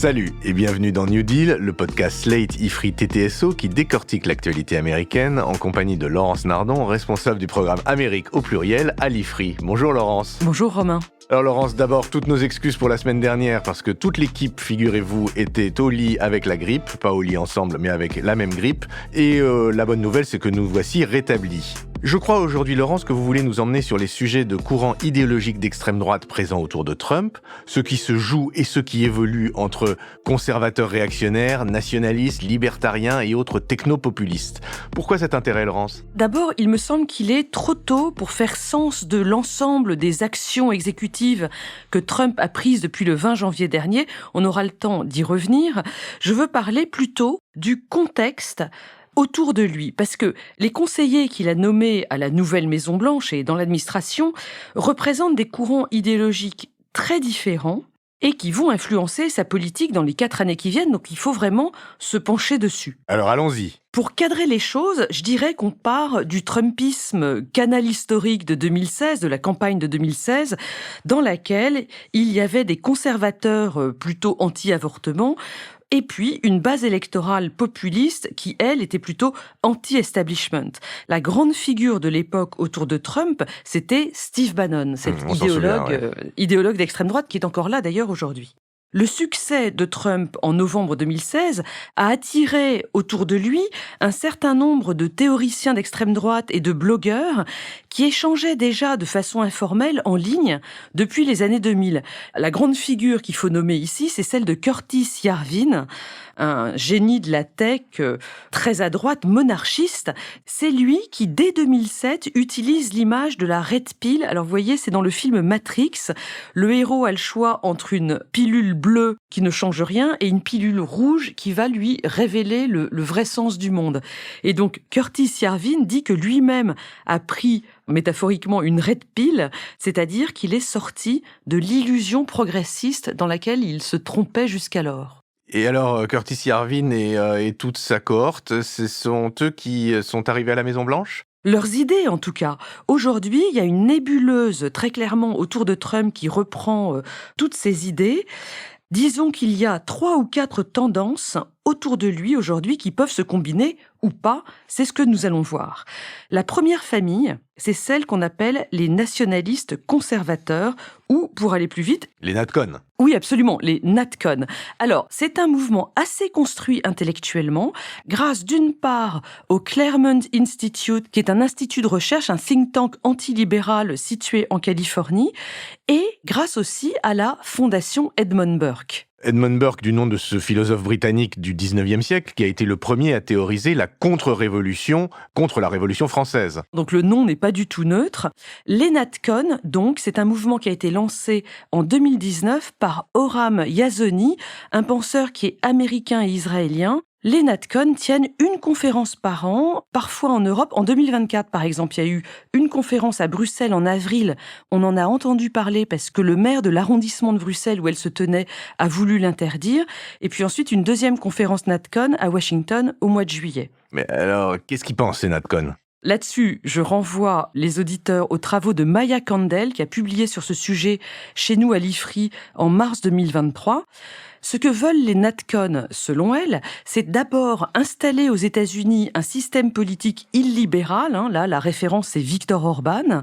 Salut et bienvenue dans New Deal, le podcast Slate IFRI TTSO qui décortique l'actualité américaine en compagnie de Laurence Nardon, responsable du programme Amérique au pluriel à l'IFRI. Bonjour Laurence. Bonjour Romain. Alors Laurence, d'abord toutes nos excuses pour la semaine dernière parce que toute l'équipe, figurez-vous, était au lit avec la grippe, pas au lit ensemble mais avec la même grippe. Et la bonne nouvelle c'est que nous voici rétablis. Je crois aujourd'hui, Laurence, que vous voulez nous emmener sur les sujets de courants idéologiques d'extrême droite présents autour de Trump, ce qui se joue et ce qui évolue entre conservateurs réactionnaires, nationalistes, libertariens et autres technopopulistes. Pourquoi cet intérêt, Laurence ? D'abord, il me semble qu'il est trop tôt pour faire sens de l'ensemble des actions exécutives que Trump a prises depuis le 20 janvier dernier. On aura le temps d'y revenir. Je veux parler plutôt du contexte autour de lui, parce que les conseillers qu'il a nommés à la nouvelle Maison-Blanche et dans l'administration représentent des courants idéologiques très différents et qui vont influencer sa politique dans les 4 années qui viennent, donc il faut vraiment se pencher dessus. Alors allons-y. Pour cadrer les choses, je dirais qu'on part du Trumpisme canal historique de 2016, de la campagne de 2016, dans laquelle il y avait des conservateurs plutôt anti-avortement, et puis une base électorale populiste qui, elle, était plutôt anti-establishment. La grande figure de l'époque autour de Trump, c'était Steve Bannon, cet idéologue d'extrême droite qui est encore là d'ailleurs aujourd'hui. Le succès de Trump en novembre 2016 a attiré autour de lui un certain nombre de théoriciens d'extrême droite et de blogueurs qui échangeaient déjà de façon informelle en ligne depuis les années 2000. La grande figure qu'il faut nommer ici, c'est celle de Curtis Yarvin, un génie de la tech très à droite, monarchiste. C'est lui qui, dès 2007, utilise l'image de la Red Pill. Alors vous voyez, c'est dans le film Matrix. Le héros a le choix entre une pilule bleue qui ne change rien et une pilule rouge qui va lui révéler le vrai sens du monde. Et donc Curtis Yarvin dit que lui-même a pris métaphoriquement une red pill, c'est-à-dire qu'il est sorti de l'illusion progressiste dans laquelle il se trompait jusqu'alors. Et alors, Curtis Yarvin et toute sa cohorte, ce sont eux qui sont arrivés à la Maison-Blanche ? Leurs idées, en tout cas. Aujourd'hui, il y a une nébuleuse très clairement autour de Trump qui reprend toutes ces idées. Disons qu'il y a 3 ou 4 tendances autour de lui aujourd'hui qui peuvent se combiner ou pas, c'est ce que nous allons voir. La première famille, c'est celle qu'on appelle les nationalistes conservateurs ou, pour aller plus vite, les NatCon. Oui, absolument, les NatCon. Alors, c'est un mouvement assez construit intellectuellement, grâce d'une part au Claremont Institute, qui est un institut de recherche, un think tank antilibéral situé en Californie, et grâce aussi à la fondation Edmund Burke. Edmund Burke, du nom de ce philosophe britannique du 19e siècle, qui a été le premier à théoriser la contre-révolution contre la Révolution française. Donc le nom n'est pas du tout neutre. Les NatCon, donc, c'est un mouvement qui a été lancé en 2019 par Oram Yazoni, un penseur qui est américain et israélien. Les NatCon tiennent une conférence par an, parfois en Europe. En 2024, par exemple, il y a eu une conférence à Bruxelles en avril. On en a entendu parler parce que le maire de l'arrondissement de Bruxelles où elle se tenait a voulu l'interdire. Et puis ensuite, une deuxième conférence NatCon à Washington au mois de juillet. Mais alors, qu'est-ce qu'ils pensent, ces NatCon ? Là-dessus, je renvoie les auditeurs aux travaux de Maya Candel, qui a publié sur ce sujet chez nous à l'IFRI en mars 2023. Ce que veulent les NatCon, selon elle, c'est d'abord installer aux États-Unis un système politique illibéral. Là, la référence, c'est Viktor Orban.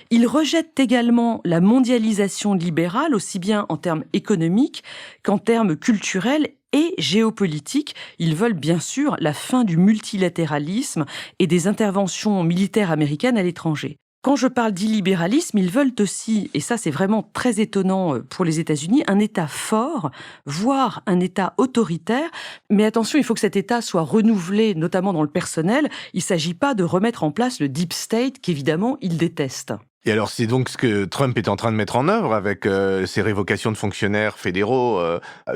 Ils rejettent également la mondialisation libérale, aussi bien en termes économiques qu'en termes culturels et géopolitiques. Ils veulent bien sûr la fin du multilatéralisme et des interventions militaires américaines à l'étranger. Quand je parle d'illibéralisme, ils veulent aussi, et ça c'est vraiment très étonnant pour les États-Unis, un État fort, voire un État autoritaire. Mais attention, il faut que cet État soit renouvelé, notamment dans le personnel. Il ne s'agit pas de remettre en place le deep state qu'évidemment ils détestent. Et alors, c'est donc ce que Trump est en train de mettre en œuvre avec ses révocations de fonctionnaires fédéraux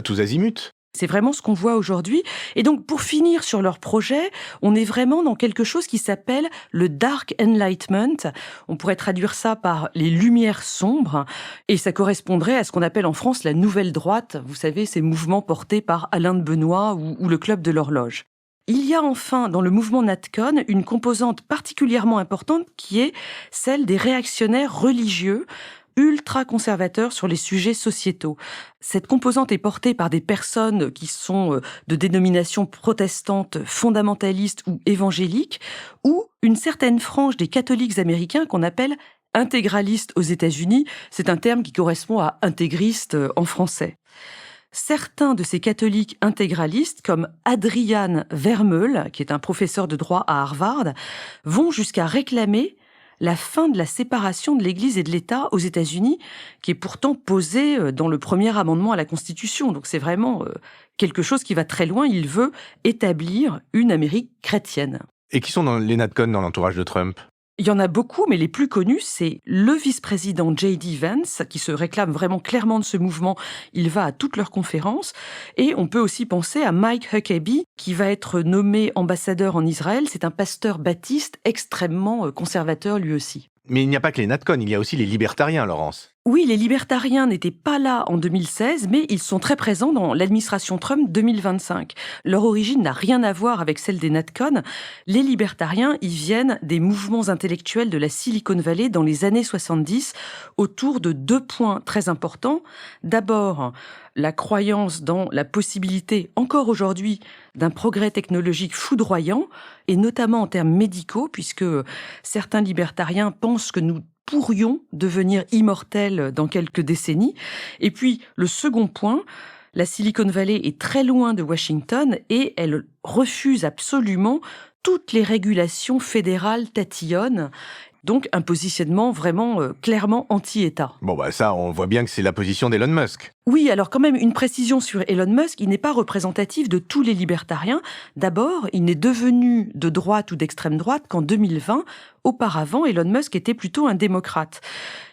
tous azimuts. C'est vraiment ce qu'on voit aujourd'hui. Et donc, pour finir sur leur projet, on est vraiment dans quelque chose qui s'appelle le Dark Enlightenment. On pourrait traduire ça par les lumières sombres. Et ça correspondrait à ce qu'on appelle en France la nouvelle droite. Vous savez, ces mouvements portés par Alain de Benoît ou le Club de l'Horloge. Il y a enfin, dans le mouvement NatCon, une composante particulièrement importante qui est celle des réactionnaires religieux, ultra-conservateur sur les sujets sociétaux. Cette composante est portée par des personnes qui sont de dénomination protestante, fondamentaliste ou évangélique, ou une certaine frange des catholiques américains qu'on appelle intégralistes aux États-Unis. C'est un terme qui correspond à intégriste en français. Certains de ces catholiques intégralistes, comme Adrian Vermeul, qui est un professeur de droit à Harvard, vont jusqu'à réclamer la fin de la séparation de l'Église et de l'État aux États-Unis, qui est pourtant posée dans le premier amendement à la Constitution. Donc c'est vraiment quelque chose qui va très loin. Il veut établir une Amérique chrétienne. Et qui sont les NatCon dans l'entourage de Trump ? Il y en a beaucoup, mais les plus connus, c'est le vice-président J.D. Vance, qui se réclame vraiment clairement de ce mouvement. Il va à toutes leurs conférences. Et on peut aussi penser à Mike Huckabee, qui va être nommé ambassadeur en Israël. C'est un pasteur baptiste extrêmement conservateur lui aussi. Mais il n'y a pas que les NatCon, il y a aussi les libertariens, Laurence. Oui, les libertariens n'étaient pas là en 2016, mais ils sont très présents dans l'administration Trump 2025. Leur origine n'a rien à voir avec celle des NatCon. Les libertariens, ils viennent des mouvements intellectuels de la Silicon Valley dans les années 70, autour de 2 points très importants. D'abord, la croyance dans la possibilité, encore aujourd'hui, d'un progrès technologique foudroyant, et notamment en termes médicaux, puisque certains libertariens pensent que nous pourrions devenir immortels dans quelques décennies. Et puis, le second point, la Silicon Valley est très loin de Washington et elle refuse absolument toutes les régulations fédérales tatillonnes. Donc, un positionnement vraiment clairement anti-État. Bon, ça, on voit bien que c'est la position d'Elon Musk. Oui, alors quand même, une précision sur Elon Musk, il n'est pas représentatif de tous les libertariens. D'abord, il n'est devenu de droite ou d'extrême droite qu'en 2020. Auparavant, Elon Musk était plutôt un démocrate.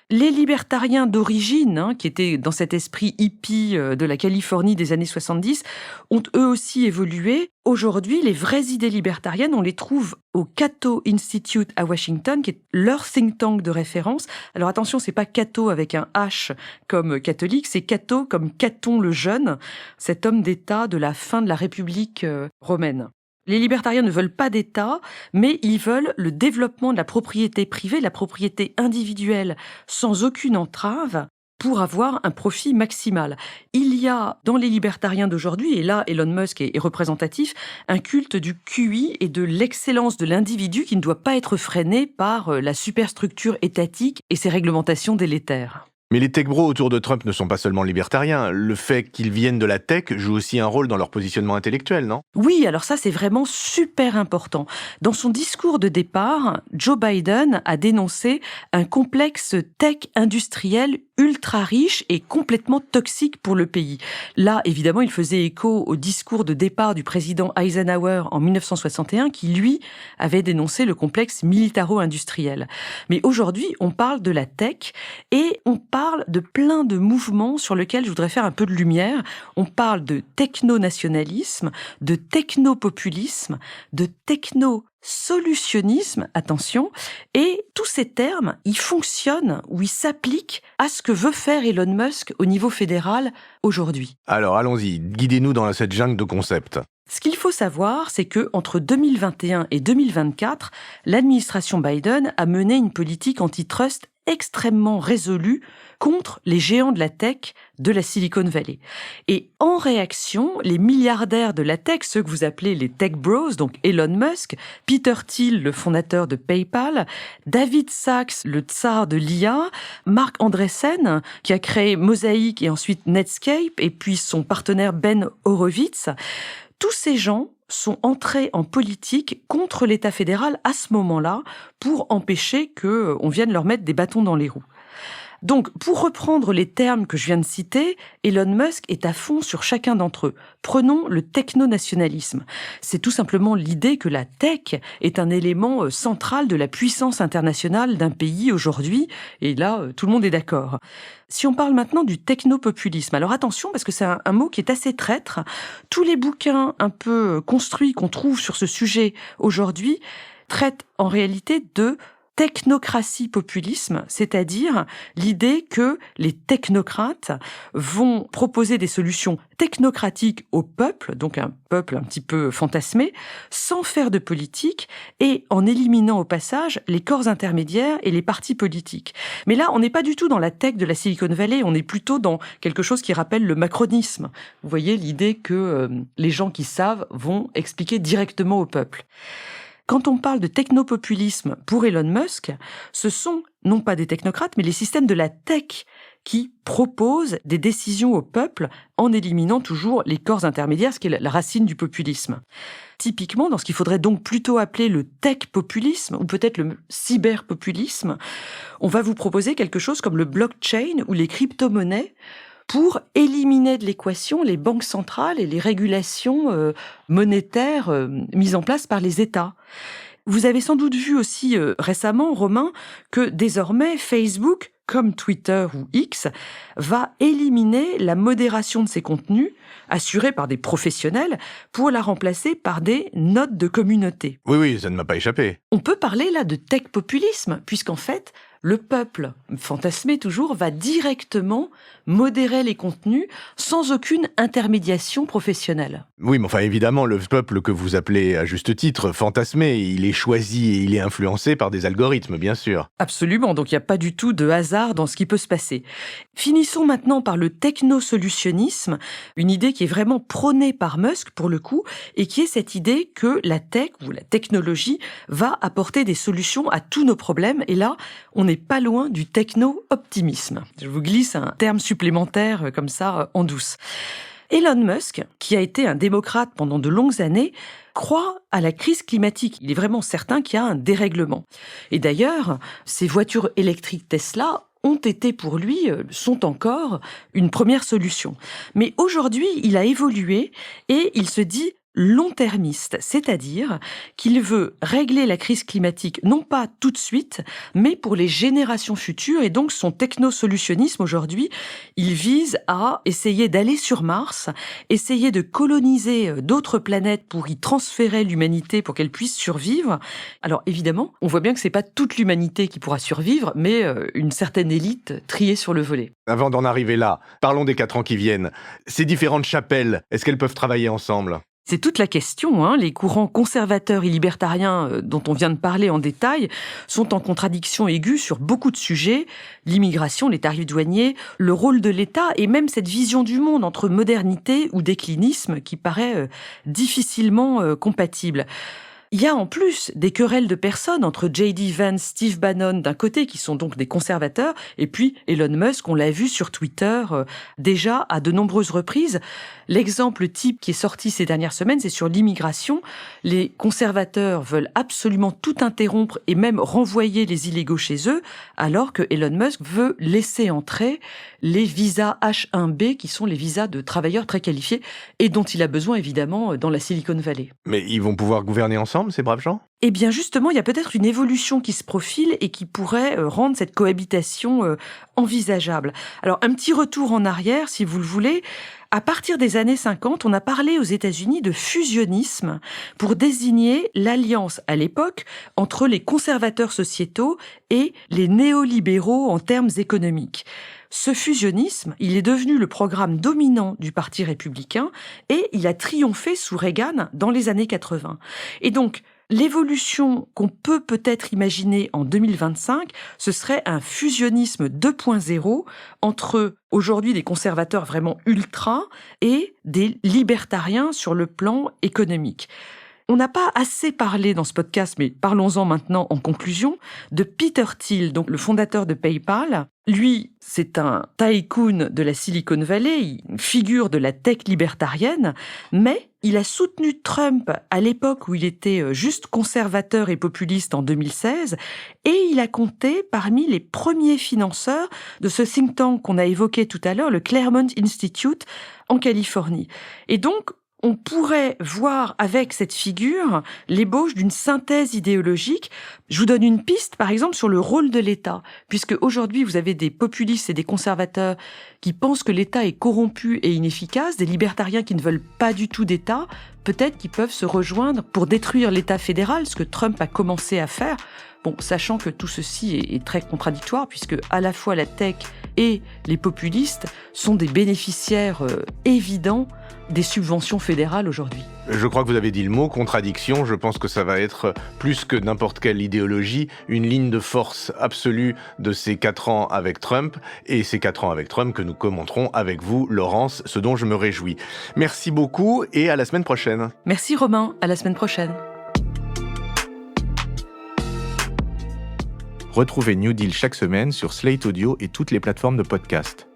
Les libertariens d'origine, qui étaient dans cet esprit hippie de la Californie des années 70, ont eux aussi évolué. Aujourd'hui, les vraies idées libertariennes, on les trouve au Cato Institute à Washington, qui est leur think tank de référence. Alors attention, c'est pas Cato avec un H comme catholique, c'est Cato comme Caton le Jeune, cet homme d'État de la fin de la République romaine. Les libertariens ne veulent pas d'État, mais ils veulent le développement de la propriété privée, de la propriété individuelle, sans aucune entrave, pour avoir un profit maximal. Il y a, dans les libertariens d'aujourd'hui, et là Elon Musk est représentatif, un culte du QI et de l'excellence de l'individu qui ne doit pas être freiné par la superstructure étatique et ses réglementations délétères. Mais les tech bros autour de Trump ne sont pas seulement libertariens. Le fait qu'ils viennent de la tech joue aussi un rôle dans leur positionnement intellectuel, non ? Oui, alors ça, c'est vraiment super important. Dans son discours de départ, Joe Biden a dénoncé un complexe tech industriel ultra riche et complètement toxique pour le pays. Là, évidemment, il faisait écho au discours de départ du président Eisenhower en 1961, qui, lui, avait dénoncé le complexe militaro-industriel. Mais aujourd'hui, on parle de la tech et on parle de plein de mouvements sur lesquels je voudrais faire un peu de lumière. On parle de techno-nationalisme, de techno-populisme, de techno-solutionnisme, attention, et tous ces termes, ils fonctionnent ou ils s'appliquent à ce que veut faire Elon Musk au niveau fédéral aujourd'hui. Alors allons-y, guidez-nous dans cette jungle de concepts. Ce qu'il faut savoir, c'est que entre 2021 et 2024, l'administration Biden a mené une politique antitrust extrêmement résolue contre les géants de la tech de la Silicon Valley. Et en réaction, les milliardaires de la tech, ceux que vous appelez les tech bros, donc Elon Musk, Peter Thiel, le fondateur de PayPal, David Sacks, le tsar de l'IA, Marc Andreessen, qui a créé Mosaic et ensuite Netscape, et puis son partenaire Ben Horowitz, tous ces gens sont entrés en politique contre l'État fédéral à ce moment-là pour empêcher qu'on vienne leur mettre des bâtons dans les roues. Donc, pour reprendre les termes que je viens de citer, Elon Musk est à fond sur chacun d'entre eux. Prenons le techno-nationalisme. C'est tout simplement l'idée que la tech est un élément central de la puissance internationale d'un pays aujourd'hui, et là, tout le monde est d'accord. Si on parle maintenant du techno-populisme, alors attention, parce que c'est un mot qui est assez traître. Tous les bouquins un peu construits qu'on trouve sur ce sujet aujourd'hui traitent en réalité de technocratie-populisme, c'est-à-dire l'idée que les technocrates vont proposer des solutions technocratiques au peuple, donc un peuple un petit peu fantasmé, sans faire de politique et en éliminant au passage les corps intermédiaires et les partis politiques. Mais là, on n'est pas du tout dans la tech de la Silicon Valley, on est plutôt dans quelque chose qui rappelle le macronisme. Vous voyez l'idée que les gens qui savent vont expliquer directement au peuple. Quand on parle de technopopulisme pour Elon Musk, ce sont non pas des technocrates, mais les systèmes de la tech qui proposent des décisions au peuple en éliminant toujours les corps intermédiaires, ce qui est la racine du populisme. Typiquement, dans ce qu'il faudrait donc plutôt appeler le tech-populisme, ou peut-être le cyber-populisme, on va vous proposer quelque chose comme le blockchain ou les crypto-monnaies, pour éliminer de l'équation les banques centrales et les régulations monétaires mises en place par les États. Vous avez sans doute vu aussi récemment, Romain, que désormais Facebook, comme Twitter ou X, va éliminer la modération de ses contenus, assurée par des professionnels, pour la remplacer par des notes de communauté. Oui, ça ne m'a pas échappé. On peut parler là de tech-populisme, puisqu'en fait, le peuple, fantasmé toujours, va directement modérer les contenus sans aucune intermédiation professionnelle. Oui, mais enfin évidemment, le peuple que vous appelez à juste titre fantasmé, il est choisi et il est influencé par des algorithmes, bien sûr. Absolument, donc il n'y a pas du tout de hasard dans ce qui peut se passer. Finissons maintenant par le technosolutionnisme, une idée qui est vraiment prônée par Musk pour le coup, et qui est cette idée que la tech ou la technologie va apporter des solutions à tous nos problèmes, et là, on n'est pas loin du techno-optimisme. Je vous glisse un terme supplémentaire comme ça en douce. Elon Musk, qui a été un démocrate pendant de longues années, croit à la crise climatique. Il est vraiment certain qu'il y a un dérèglement. Et d'ailleurs, ces voitures électriques Tesla ont été pour lui, sont encore une première solution. Mais aujourd'hui, il a évolué et il se dit long-termiste, c'est-à-dire qu'il veut régler la crise climatique non pas tout de suite, mais pour les générations futures. Et donc son technosolutionnisme aujourd'hui, il vise à essayer d'aller sur Mars, essayer de coloniser d'autres planètes pour y transférer l'humanité pour qu'elle puisse survivre. Alors évidemment, on voit bien que c'est pas toute l'humanité qui pourra survivre, mais une certaine élite triée sur le volet. Avant d'en arriver là, parlons des 4 ans qui viennent. Ces différentes chapelles, est-ce qu'elles peuvent travailler ensemble ? C'est toute la question, hein. Les courants conservateurs et libertariens dont on vient de parler en détail sont en contradiction aiguë sur beaucoup de sujets, l'immigration, les tarifs douaniers, le rôle de l'État et même cette vision du monde entre modernité ou déclinisme qui paraît difficilement compatible. Il y a en plus des querelles de personnes entre J.D. Vance, Steve Bannon d'un côté, qui sont donc des conservateurs, et puis Elon Musk, on l'a vu sur Twitter déjà à de nombreuses reprises. L'exemple type qui est sorti ces dernières semaines, c'est sur l'immigration. Les conservateurs veulent absolument tout interrompre et même renvoyer les illégaux chez eux, alors que Elon Musk veut laisser entrer les visas H1B, qui sont les visas de travailleurs très qualifiés et dont il a besoin évidemment dans la Silicon Valley. Mais ils vont pouvoir gouverner ensemble, ces braves gens ? Eh bien justement, il y a peut-être une évolution qui se profile et qui pourrait rendre cette cohabitation envisageable. Alors un petit retour en arrière, si vous le voulez. À partir des années 50, on a parlé aux États-Unis de fusionnisme pour désigner l'alliance à l'époque entre les conservateurs sociétaux et les néolibéraux en termes économiques. Ce fusionnisme, il est devenu le programme dominant du Parti républicain et il a triomphé sous Reagan dans les années 80. Et donc, l'évolution qu'on peut peut-être imaginer en 2025, ce serait un fusionnisme 2.0 entre aujourd'hui des conservateurs vraiment ultra et des libertariens sur le plan économique. On n'a pas assez parlé dans ce podcast, mais parlons-en maintenant en conclusion, de Peter Thiel, donc le fondateur de PayPal. Lui, c'est un tycoon de la Silicon Valley, une figure de la tech libertarienne, mais il a soutenu Trump à l'époque où il était juste conservateur et populiste en 2016, et il a compté parmi les premiers financeurs de ce think tank qu'on a évoqué tout à l'heure, le Claremont Institute en Californie. Et donc, on pourrait voir avec cette figure l'ébauche d'une synthèse idéologique. Je vous donne une piste, par exemple, sur le rôle de l'État, puisque aujourd'hui, vous avez des populistes et des conservateurs qui pensent que l'État est corrompu et inefficace, des libertariens qui ne veulent pas du tout d'État. Peut-être qu'ils peuvent se rejoindre pour détruire l'État fédéral, ce que Trump a commencé à faire, Bon, sachant que tout ceci est très contradictoire, puisque à la fois la tech et les populistes sont des bénéficiaires évidents des subventions fédérales aujourd'hui. Je crois que vous avez dit le mot, contradiction. Je pense que ça va être, plus que n'importe quelle idéologie, une ligne de force absolue de ces 4 ans avec Trump, et ces 4 ans avec Trump que nous commenterons avec vous, Laurence, ce dont je me réjouis. Merci beaucoup et à la semaine prochaine. Merci Romain, à la semaine prochaine. Retrouvez New Deal chaque semaine sur Slate Audio et toutes les plateformes de podcast.